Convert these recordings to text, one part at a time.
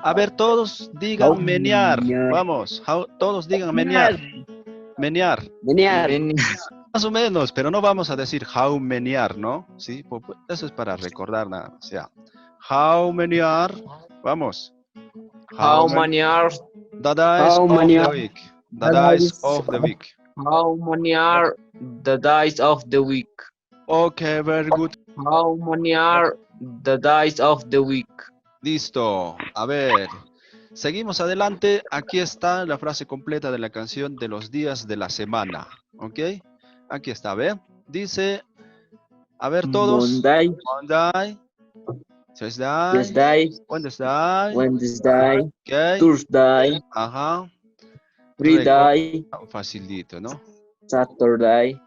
A ver, todos digan menear. Vamos, todos digan menear. Menear. Menear. Más o menos, pero no vamos a decir how menear, ¿no? Sí, eso es para recordar nada más. Ya. How menear. Vamos. How many are The dice of the week. The dice of the week. how many are the days of the week? Okay, very good. How many are the days of the week? Listo. A ver. Seguimos adelante. Aquí está la frase completa de la canción de los días de la semana. ¿Ok? Aquí está, ¿ve? Dice, a ver todos. Monday, Monday, Tuesday, Tuesday, Wednesday, Wednesday, okay. Thursday, Ajá. Friday, Facilito, ¿no? Saturday,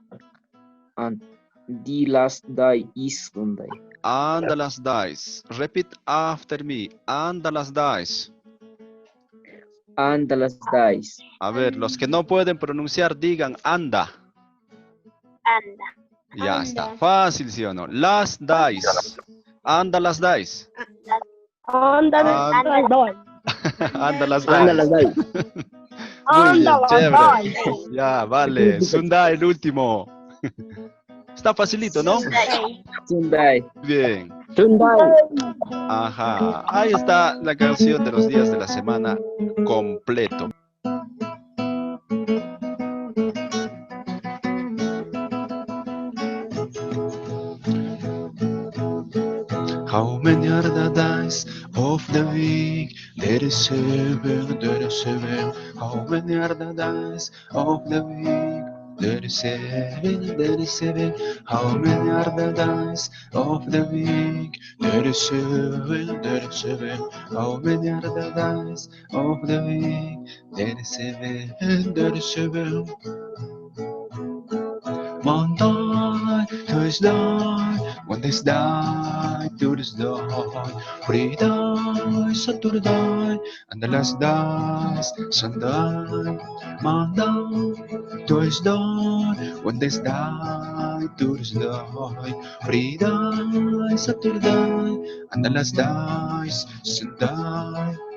and the last day is Sunday. And the last days. Repeat after me. And the last days. And the last days. A ver, los que no pueden pronunciar, digan anda. Anda. Ya está. Fácil, ¿sí o no? Last days. Anda las days. Anda las days. Anda las And the last days. day. Muy bien, Anda las chévere. days. Ya, vale. Sunda, el último. Está facilito, ¿no? Sunday. Bien. Sunday. Ajá. Ahí está la canción de los días de la semana completo. How many are the days of the week? There is seven, there is seven. How many are the days of the week? There is seven, there is seven. How many are the days of the week? There is seven, there is seven. How many are the days of the week? There is seven, there is seven. Monday, Tuesday, Wednesday, Thursday, Friday, Saturday, and the last days, Sunday. Monday, Tuesday, Wednesday, Thursday, Friday, Saturday, and the last days, Sunday.